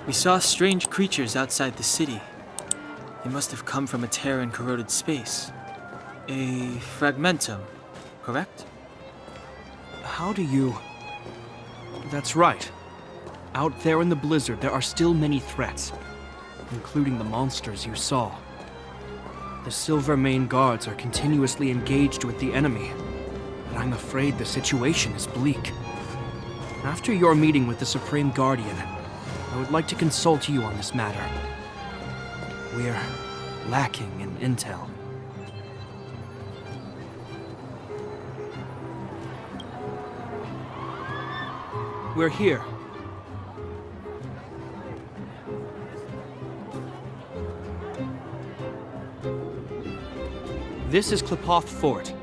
We saw strange creatures outside the city. They must have come from a tear in corroded space. A fragmentum, correct? How do you... That's right. Out there in the blizzard, there are still many threats, including the monsters you saw. The Silvermane guards are continuously engaged with the enemy, but I'm afraid the situation is bleak. After your meeting with the Supreme Guardian, I would like to consult you on this matter. We're lacking in intel. We're here. This is Qlipoth Fort,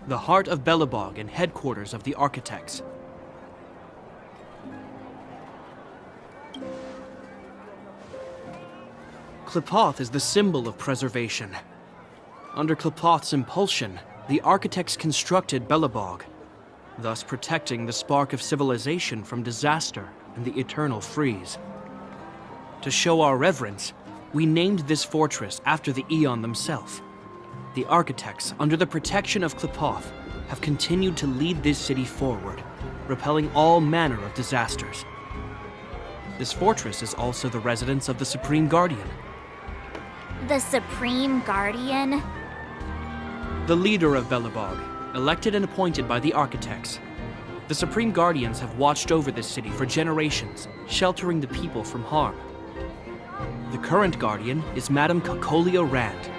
the heart of Belobog and headquarters of the Architects. Qlipoth is the symbol of preservation. Under Qlipoth's impulsion, the Architects constructed Belobog, thus protecting the spark of civilization from disaster and the eternal freeze. To show our reverence, we named this fortress after the Aeon themselves. The Architects, under the protection of Qlipoth, have continued to lead this city forward, repelling all manner of disasters. This fortress is also the residence of the Supreme Guardian. The Supreme Guardian? The leader of Belobog, elected and appointed by the Architects. The Supreme Guardians have watched over this city for generations, sheltering the people from harm. The current Guardian is Madame Cocolia Rand.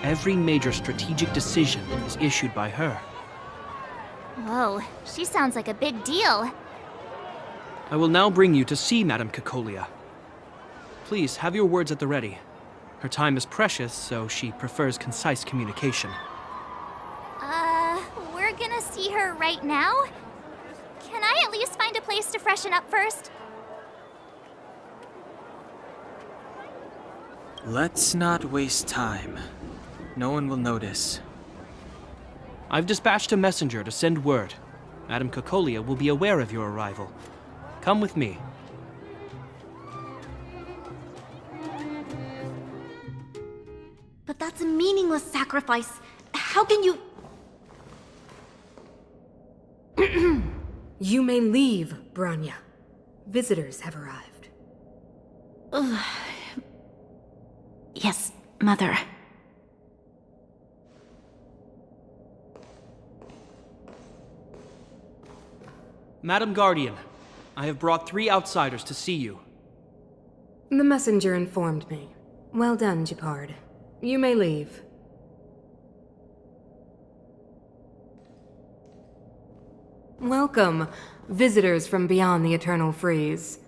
Every major strategic decision is issued by her. Whoa, she sounds like a big deal. I will now bring you to see Madame Cocolia. Please, have your words at the ready. Her time is precious, so she prefers concise communication. We're gonna see her right now? Can I at least find a place to freshen up first? Let's not waste time. No one will notice. I've dispatched a messenger to send word. Madame Cocolia will be aware of your arrival. Come with me. But that's a meaningless sacrifice. How can you... You may leave, Branya. Visitors have arrived. Yes, Mother. Madam Guardian, I have brought 3 outsiders to see you. The messenger informed me. Well done, Gepard. You may leave. Welcome, visitors from beyond the eternal freeze.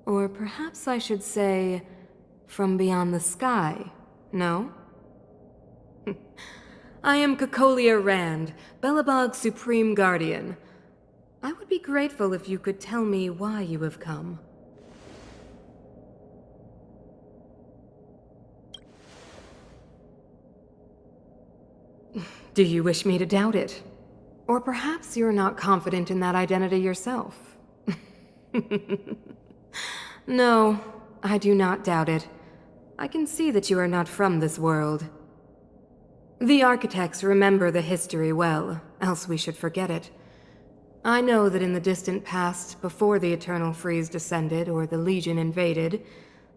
Or perhaps I should say, from beyond the sky, no? I am Cocolia Rand, Belobog's Supreme Guardian. I would be grateful if you could tell me why you have come. Do you wish me to doubt it? Or perhaps you're not confident in that identity yourself. No, I do not doubt it. I can see that you are not from this world. The Architects remember the history well, else we should forget it. I know that in the distant past, before the Eternal Freeze descended or the Legion invaded,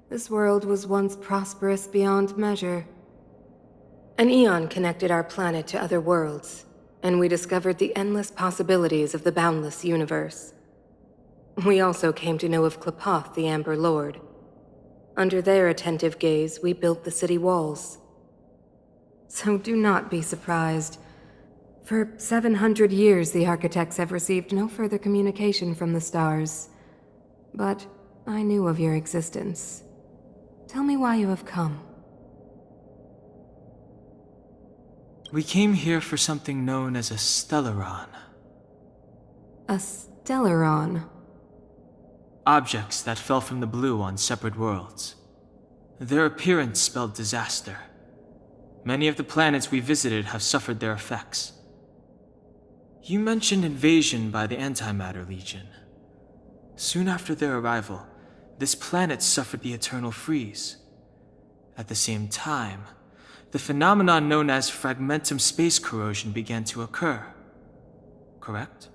this world was once prosperous beyond measure. An Aeon connected our planet to other worlds, and we discovered the endless possibilities of the boundless universe. We also came to know of Qlipoth, the Amber Lord. Under their attentive gaze, we built the city walls. So do not be surprised. For 700 years, the Architects have received no further communication from the stars. But I knew of your existence. Tell me why you have come. We came here for something known as a Stellaron. A Stellaron? Objects that fell from the blue on separate worlds. Their appearance spelled disaster. Many of the planets we visited have suffered their effects. You mentioned invasion by the Antimatter Legion. Soon after their arrival, this planet suffered the eternal freeze. At the same time, the phenomenon known as fragmentum space corrosion began to occur. Correct?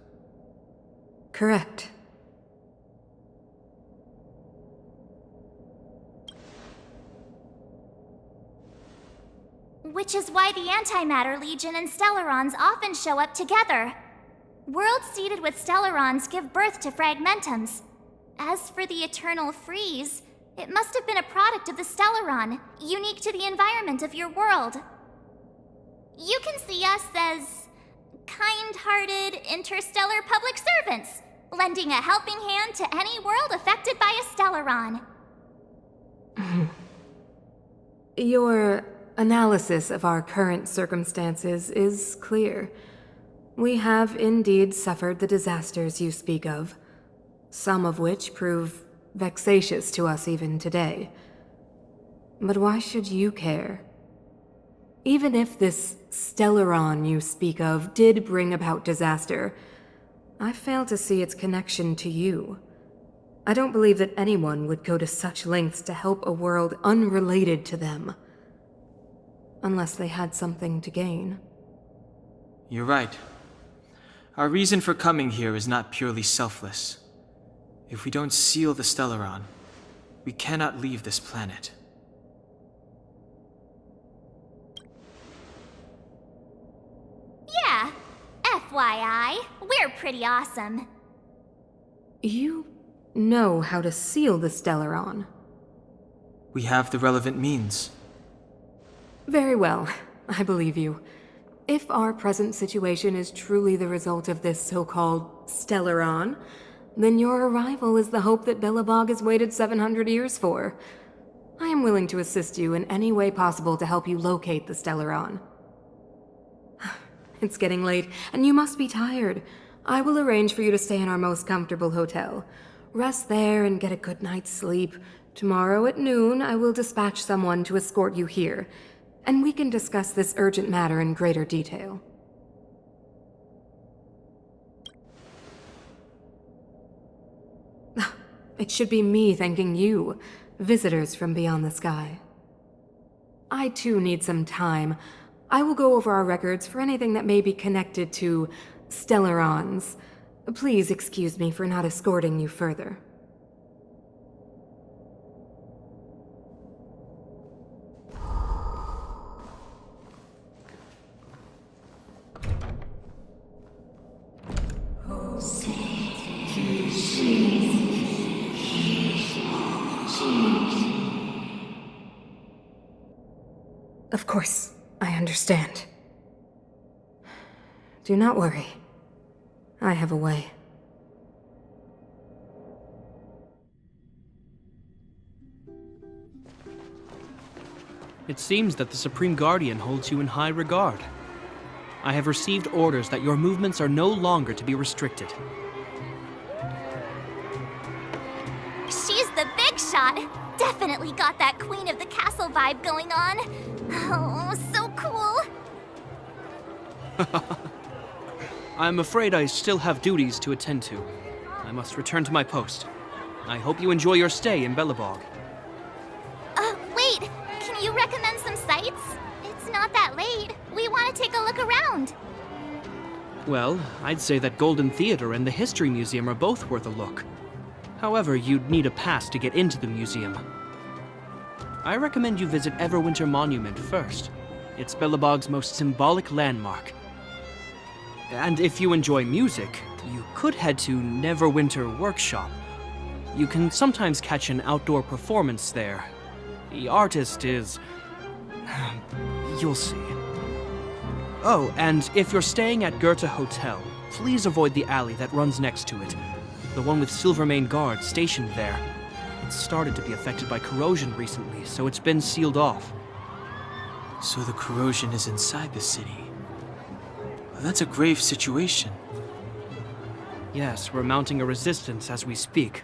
Correct. Which is why the Antimatter Legion and Stellarons often show up together. Worlds seeded with Stellarons give birth to fragmentums. As for the eternal freeze, it must have been a product of the Stellaron, unique to the environment of your world. You can see us as kind-hearted interstellar public servants, lending a helping hand to any world affected by a Stellaron. Your analysis of our current circumstances is clear. We have indeed suffered the disasters you speak of, some of which prove vexatious to us even today. But why should you care? Even if this Stellaron you speak of did bring about disaster, I fail to see its connection to you. I don't believe that anyone would go to such lengths to help a world unrelated to them. Unless they had something to gain. You're right. Our reason for coming here is not purely selfless. If we don't seal the Stellaron, we cannot leave this planet. Yeah, FYI, we're pretty awesome. You know how to seal the Stellaron. We have the relevant means. Very well, I believe you. If our present situation is truly the result of this so-called Stellaron, then your arrival is the hope that Belobog has waited 700 years for. I am willing to assist you in any way possible to help you locate the Stellaron. It's getting late, and you must be tired. I will arrange for you to stay in our most comfortable hotel. Rest there and get a good night's sleep. Tomorrow at noon, I will dispatch someone to escort you here, and we can discuss this urgent matter in greater detail. It should be me thanking you, visitors from beyond the sky. I too need some time. I will go over our records for anything that may be connected to Stellarons. Please excuse me for not escorting you further. Of course, I understand. Do not worry. I have a way. It seems that the Supreme Guardian holds you in high regard. I have received orders that your movements are no longer to be restricted. She's the big shot! Definitely got that Queen of the Castle vibe going on. Oh, so cool! I'm afraid I still have duties to attend to. I must return to my post. I hope you enjoy your stay in Belobog. Wait! Can you recommend some sites? It's not that late. We want to take a look around. Well, I'd say that Golden Theater and the History Museum are both worth a look. However, you'd need a pass to get into the museum. I recommend you visit Everwinter Monument first. It's Belobog's most symbolic landmark. And if you enjoy music, you could head to Neverwinter Workshop. You can sometimes catch an outdoor performance there. The artist is... you'll see. Oh, and if you're staying at Goethe Hotel, please avoid the alley that runs next to it. The one with Silvermane guards stationed there. It's started to be affected by corrosion recently, so it's been sealed off. So the corrosion is inside the city. Well, that's a grave situation. Yes, we're mounting a resistance as we speak.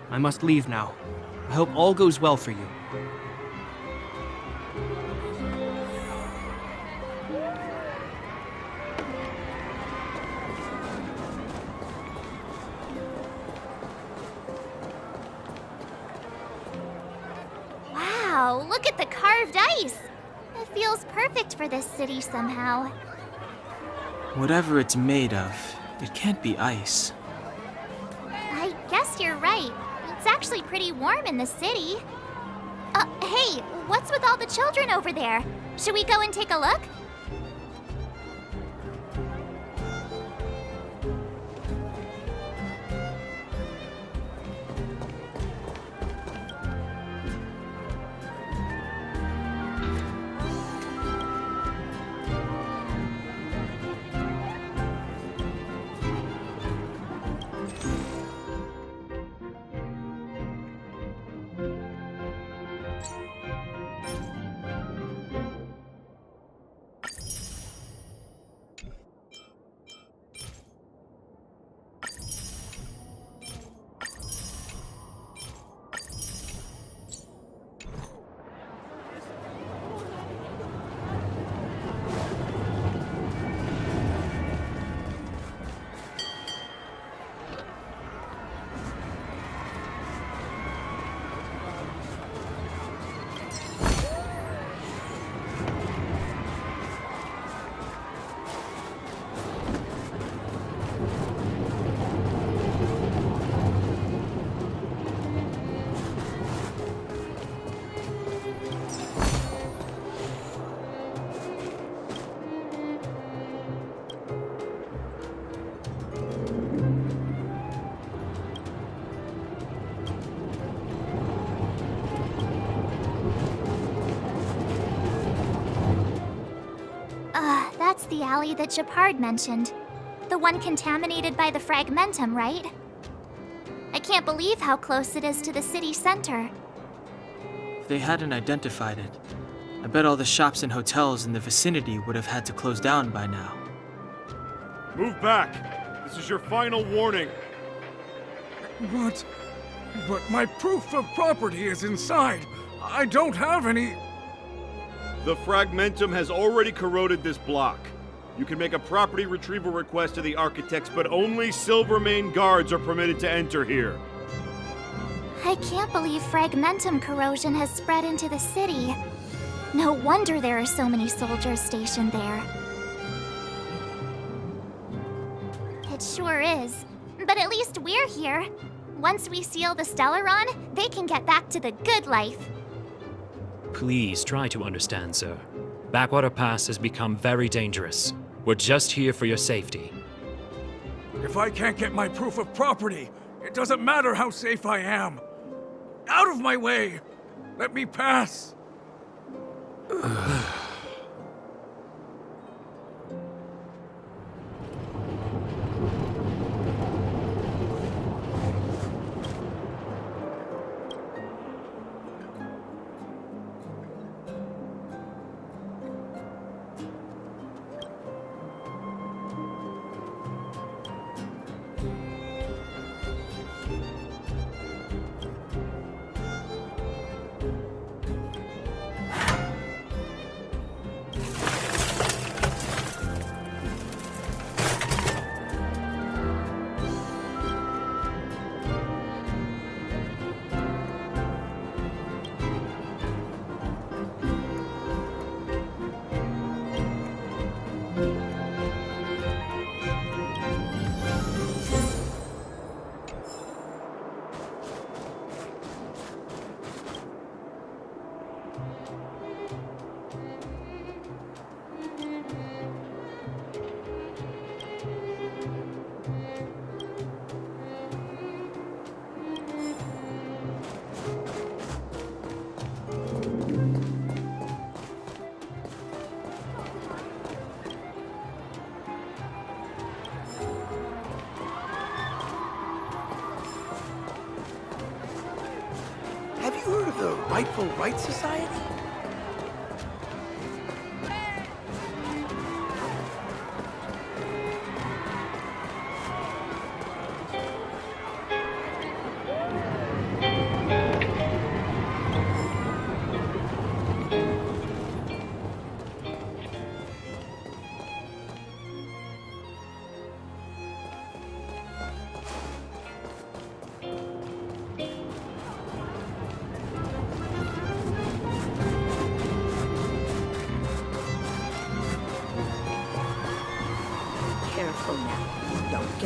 I must leave now. I hope all goes well for you. Whoa, look at the carved ice! It feels perfect for this city somehow. Whatever it's made of, it can't be ice. I guess you're right. It's actually pretty warm in the city. Hey, what's with all the children over there? Should we go and take a look? That's the alley that Japard mentioned. The one contaminated by the fragmentum, right? I can't believe how close it is to the city center. If they hadn't identified it, I bet all the shops and hotels in the vicinity would have had to close down by now. Move back! This is your final warning. But my proof of property is inside. I don't have any... The fragmentum has already corroded this block. You can make a property retrieval request to the architects, but only Silvermane guards are permitted to enter here. I can't believe fragmentum corrosion has spread into the city. No wonder there are so many soldiers stationed there. It sure is. But at least we're here. Once we seal the Stellaron, they can get back to the good life. Please try to understand, sir. Backwater Pass has become very dangerous. We're just here for your safety. If I can't get my proof of property, it doesn't matter how safe I am. Out of my way! Let me pass! Have you heard of the Rightful Right Society?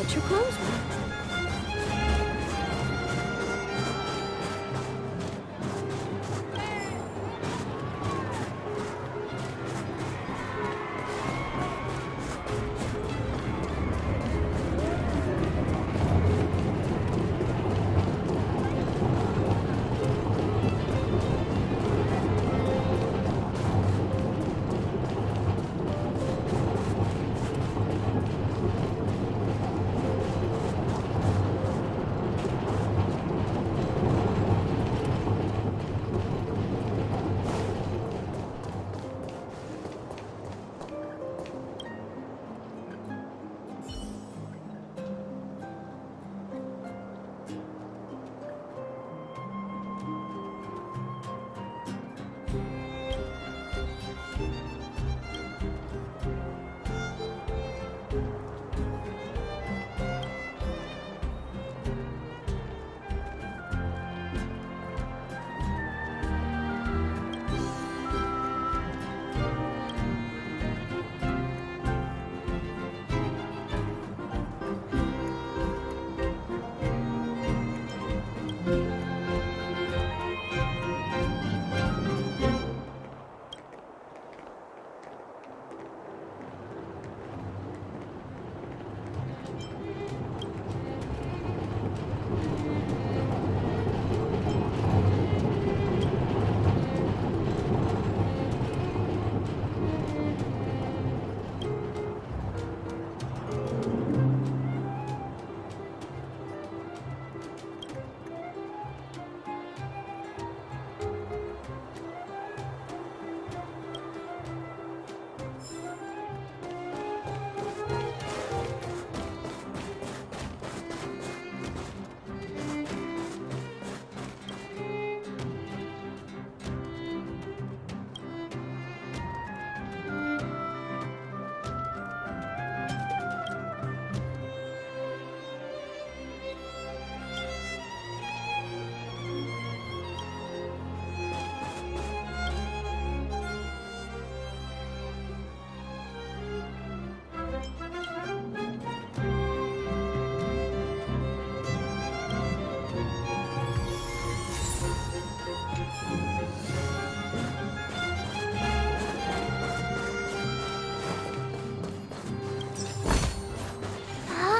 what your clothes were.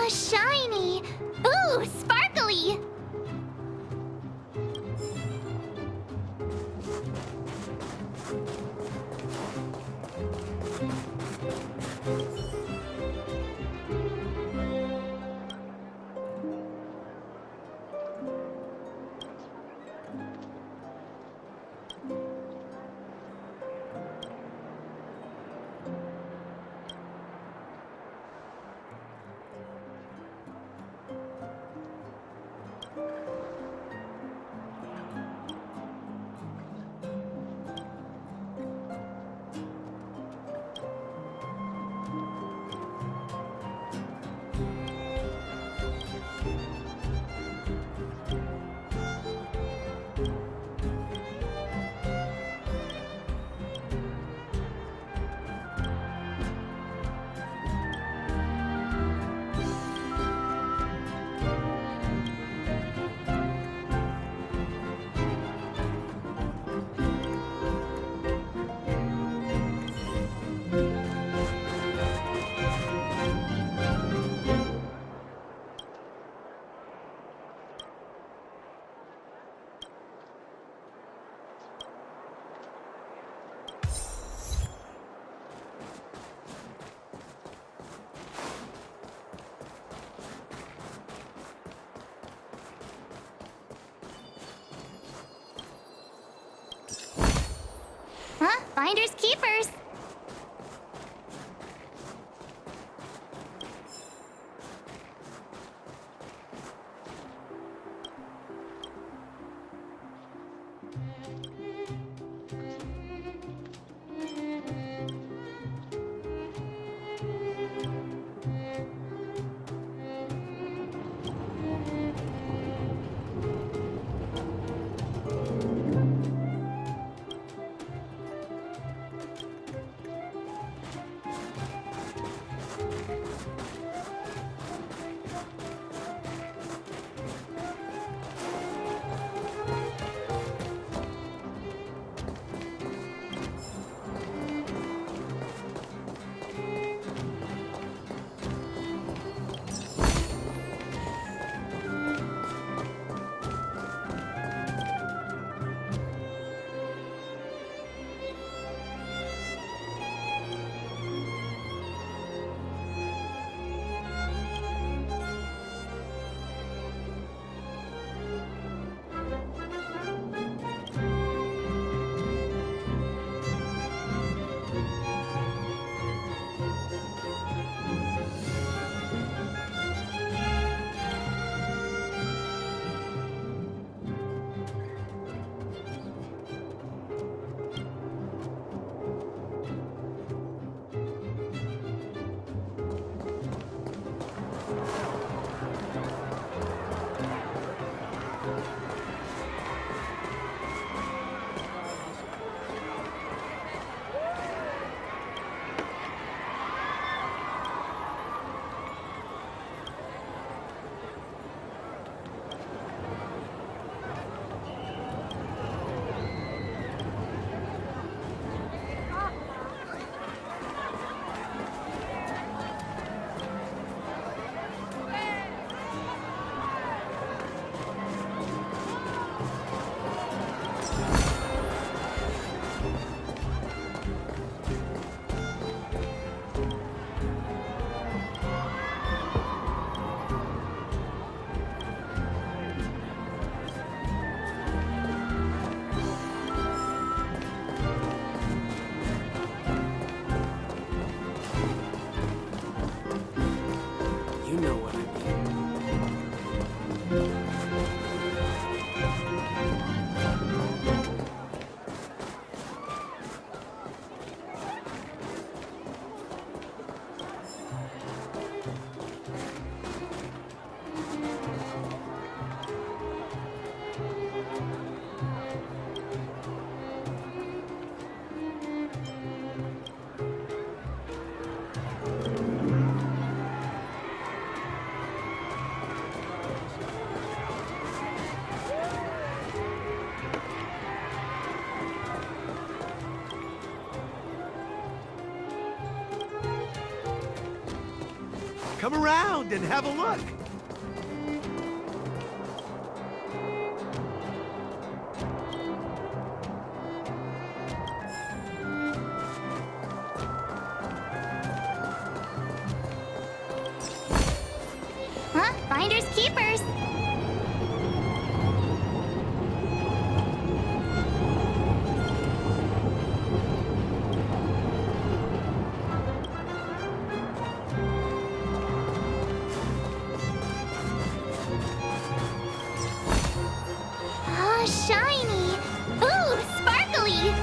Shiny! Ooh, sparkly! Huh? Finders keepers. Come around and have a look. Huh? Finders keepers. Oh, shiny. Ooh, sparkly.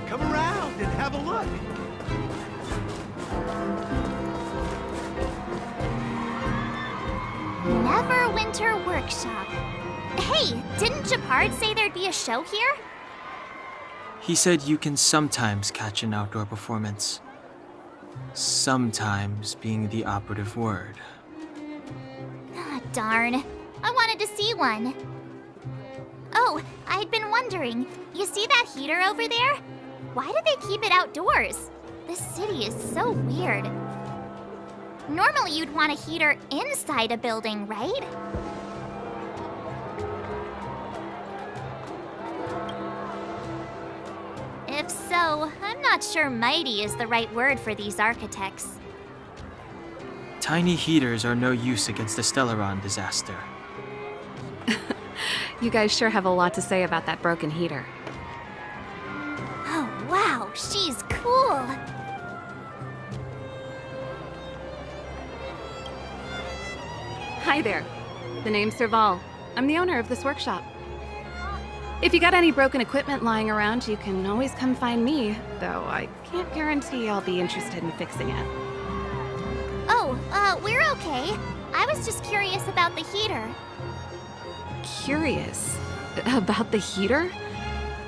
Come around and have a look. Neverwinter Workshop. Hey, didn't Japard say there'd be a show here? He said you can sometimes catch an outdoor performance. Sometimes being the operative word. Ah, darn. I wanted to see one. Oh, I'd been wondering. You see that heater over there? Why do they keep it outdoors? This city is so weird. Normally you'd want a heater inside a building, right? If so, I'm not sure mighty is the right word for these architects. Tiny heaters are no use against the Stellaron disaster. You guys sure have a lot to say about that broken heater. Oh, wow, she's cool. Hi there. The name's Serval. I'm the owner of this workshop. If you got any broken equipment lying around, you can always come find me, though I can't guarantee I'll be interested in fixing it. Oh, we're okay. I was just curious about the heater. Curious about the heater?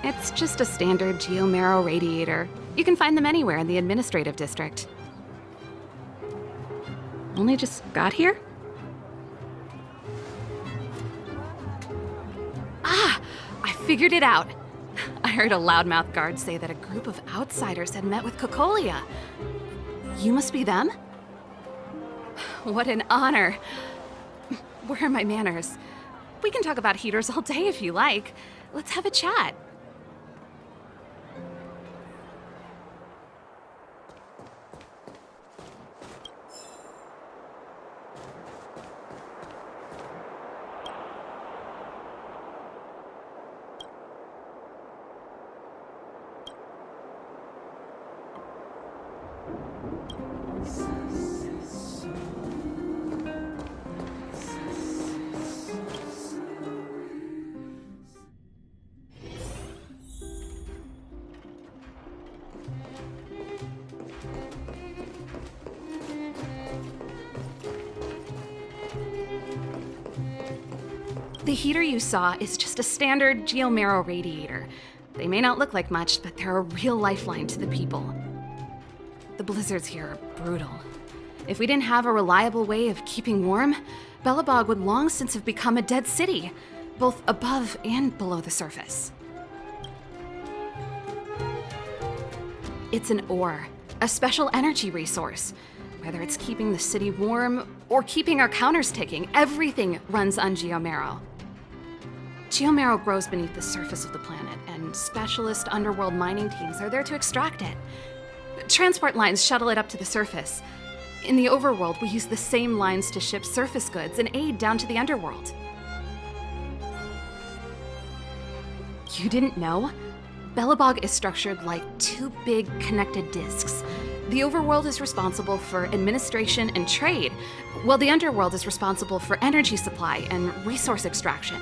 It's just a standard geomarrow radiator. You can find them anywhere in the administrative district. Only just got here? Ah! I figured it out. I heard a loudmouth guard say that a group of outsiders had met with Kokolia. You must be them? What an honor. Where are my manners? We can talk about heaters all day if you like. Let's have a chat. The heater you saw is just a standard geomarrow radiator. They may not look like much, but they're a real lifeline to the people. The blizzards here are brutal. If we didn't have a reliable way of keeping warm, Belobog would long since have become a dead city, both above and below the surface. It's an ore, a special energy resource. Whether it's keeping the city warm or keeping our counters ticking, everything runs on geomarrow. Geomarrow grows beneath the surface of the planet, and specialist underworld mining teams are there to extract it. Transport lines shuttle it up to the surface. In the overworld, we use the same lines to ship surface goods and aid down to the underworld. You didn't know? Belobog is structured like two big connected disks. The overworld is responsible for administration and trade, while the underworld is responsible for energy supply and resource extraction.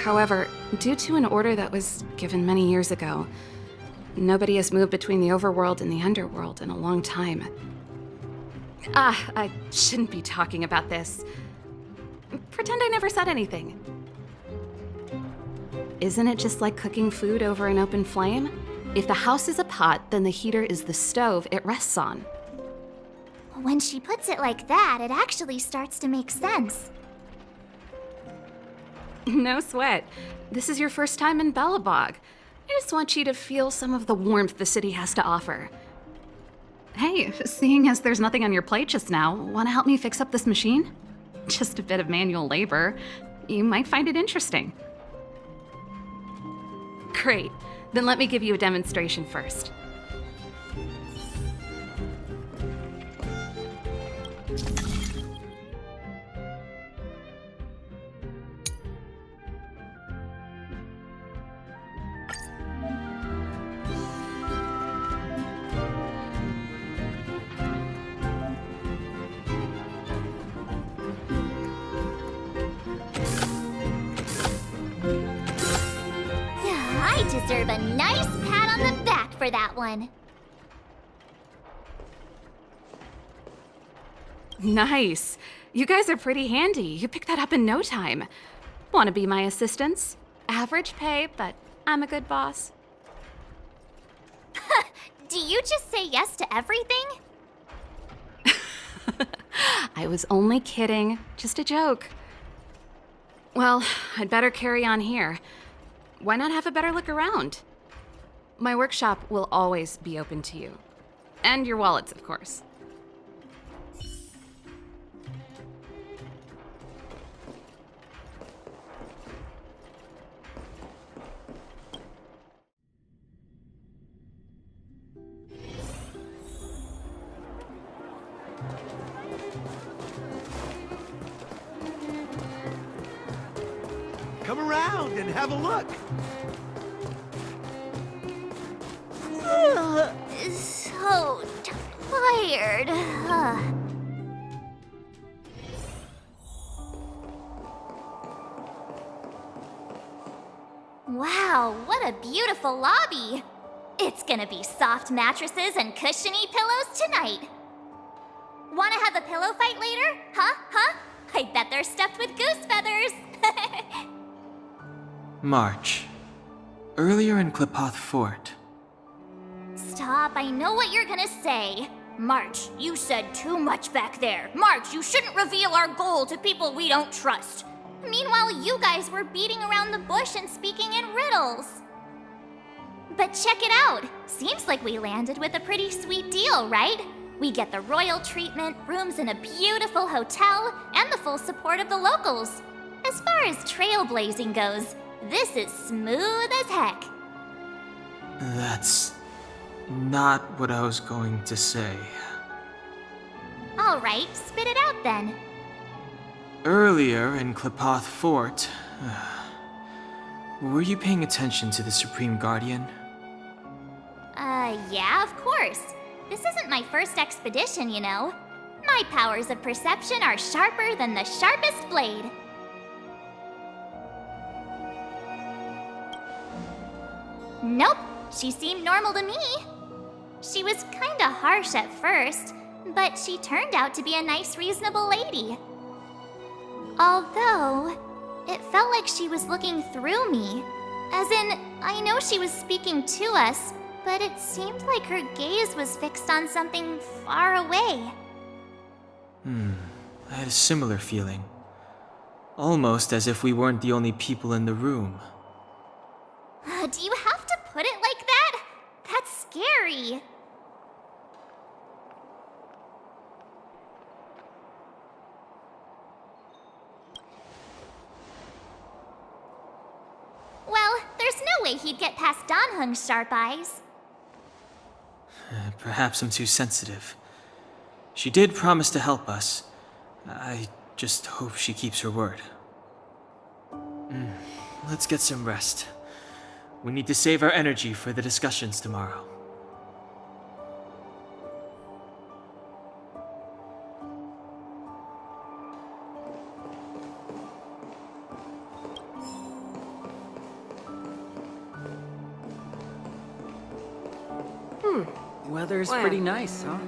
However, due to an order that was given many years ago, nobody has moved between the overworld and the underworld in a long time. I shouldn't be talking about this. Pretend I never said anything. Isn't it just like cooking food over an open flame? If the house is a pot, then the heater is the stove it rests on. When she puts it like that, it actually starts to make sense. No sweat. This is your first time in Belobog. I just want you to feel some of the warmth the city has to offer. Hey, seeing as there's nothing on your plate just now, want to help me fix up this machine? Just a bit of manual labor. You might find it interesting. Great. Then let me give you a demonstration first. I deserve a nice pat on the back for that one. Nice. You guys are pretty handy. You picked that up in no time. Want to be my assistants? Average pay, but I'm a good boss. Do you just say yes to everything? I was only kidding. Just a joke. Well, I'd better carry on here. Why not have a better look around? My workshop will always be open to you. And your wallets, of course. Come around and have a look. So tired. Wow, what a beautiful lobby. It's gonna be soft mattresses and cushiony pillows tonight. Wanna have a pillow fight later? Huh? I bet they're stuffed with goose feathers. March. Earlier in Klipoth Fort. Stop, I know what you're gonna say. March, you said too much back there. March, you shouldn't reveal our goal to people we don't trust. Meanwhile, you guys were beating around the bush and speaking in riddles. But check it out. Seems like we landed with a pretty sweet deal, right? We get the royal treatment, rooms in a beautiful hotel, and the full support of the locals. As far as trailblazing goes, this is smooth as heck. That's not what I was going to say. All right, spit it out then. Earlier in Klipoth Fort, were you paying attention to the Supreme Guardian? Yeah, of course. This isn't my first expedition, you know. My powers of perception are sharper than the sharpest blade. Nope, she seemed normal to me. She was kinda harsh at first, but she turned out to be a nice, reasonable lady. Although, it felt like she was looking through me. As in, I know she was speaking to us, but it seemed like her gaze was fixed on something far away. I had a similar feeling. Almost as if we weren't the only people in the room. Do you have to put it like that? That's scary. Well, there's no way he'd get past Danhung's sharp eyes. Perhaps I'm too sensitive. She did promise to help us. I just hope she keeps her word. Let's get some rest. We need to save our energy for the discussions tomorrow. Weather's pretty nice, huh?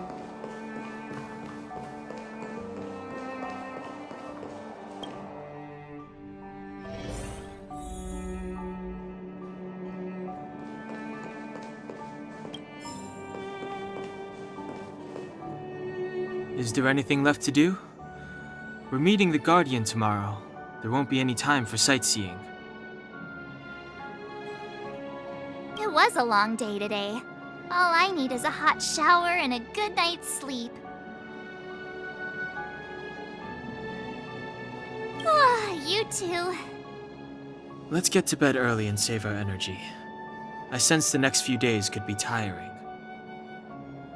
Is there anything left to do? We're meeting the Guardian tomorrow. There won't be any time for sightseeing. It was a long day today. All I need is a hot shower and a good night's sleep. You too. Let's get to bed early and save our energy. I sense the next few days could be tiring.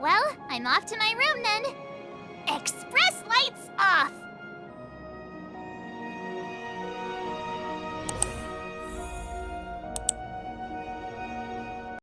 Well, I'm off to my room then. Express lights off!